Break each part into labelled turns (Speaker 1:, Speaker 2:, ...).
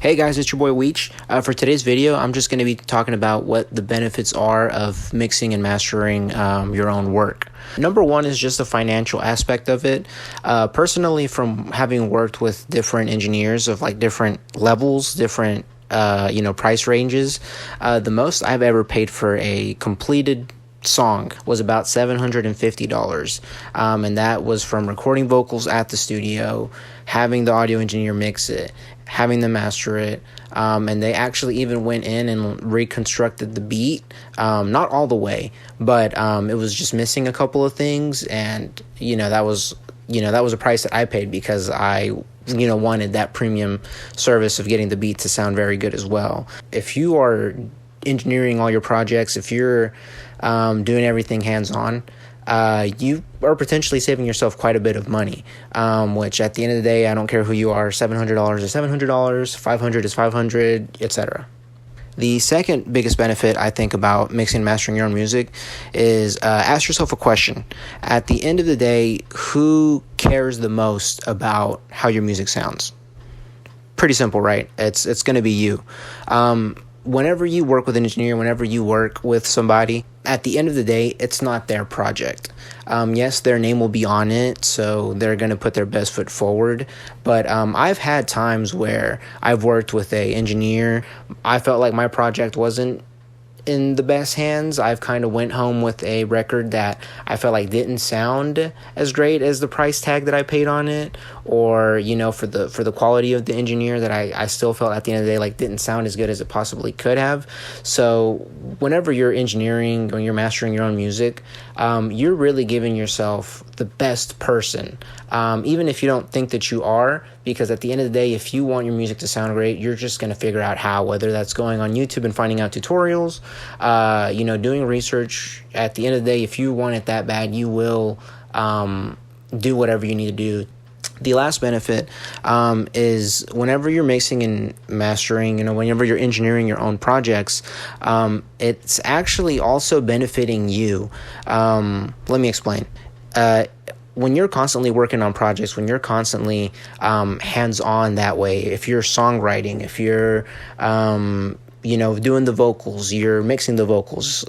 Speaker 1: Hey guys, it's your boy Weech. For today's video, I'm just going to be talking about what the benefits are of mixing and mastering your own work. Number one is just the financial aspect of it. Personally, from having worked with different engineers of like different levels, different price ranges, the most I've ever paid for a completed song was about $750, and that was from recording vocals at the studio, having the audio engineer mix it, having them master it, and they actually even went in and reconstructed the beat, not all the way, but it was just missing a couple of things, and that was a price that I paid because I wanted that premium service of getting the beat to sound very good as well. If you are engineering all your projects, if you're doing everything hands-on, you are potentially saving yourself quite a bit of money, which at the end of the day, I don't care who you are, $700 is $700, $500 is $500, etc. The second biggest benefit I think about mixing and mastering your own music is ask yourself a question. At the end of the day, who cares the most about how your music sounds? Pretty simple, right? It's going to be you. Whenever you work with an engineer, whenever you work with somebody, at the end of the day, it's not their project. Yes, their name will be on it, so they're going to put their best foot forward. But I've had times where I've worked with an engineer. I felt like my project wasn't in the best hands. I've kind of went home with a record that I felt like didn't sound as great as the price tag that I paid on it, or for the quality of the engineer that I still felt at the end of the day like didn't sound as good as it possibly could have. So whenever you're engineering or you're mastering your own music, you're really giving yourself the best person, even if you don't think that you are, because at the end of the day, if you want your music to sound great, you're just going to figure out how, whether that's going on YouTube and finding out tutorials, doing research. At the end of the day, if you want it that bad, you will do whatever you need to do. The last benefit is whenever you're mixing and mastering, whenever you're engineering your own projects, it's actually also benefiting you. Let me explain. When you're constantly working on projects, when you're constantly hands-on that way, if you're songwriting, if you're doing the vocals, you're mixing the vocals,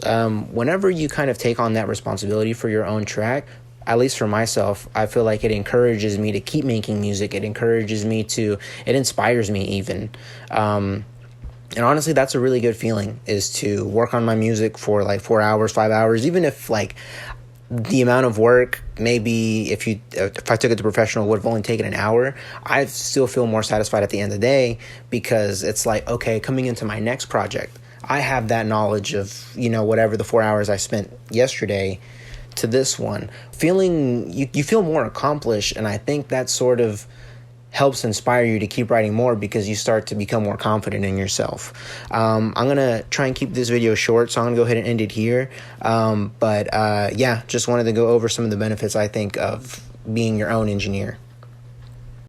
Speaker 1: whenever you kind of take on that responsibility for your own track, at least for myself, I feel like it encourages me to keep making music. It inspires me even. And honestly, that's a really good feeling, is to work on my music for like 4 hours, 5 hours, even if like the amount of work, maybe if I took it to professional, would have only taken an hour, I still feel more satisfied at the end of the day, because it's like, okay, coming into my next project, I have that knowledge of, whatever the 4 hours I spent yesterday to this one. You feel more accomplished, and I think that sort of helps inspire you to keep writing more, because you start to become more confident in yourself. I'm going to try and keep this video short, so I'm going to go ahead and end it here. Just wanted to go over some of the benefits I think of being your own engineer.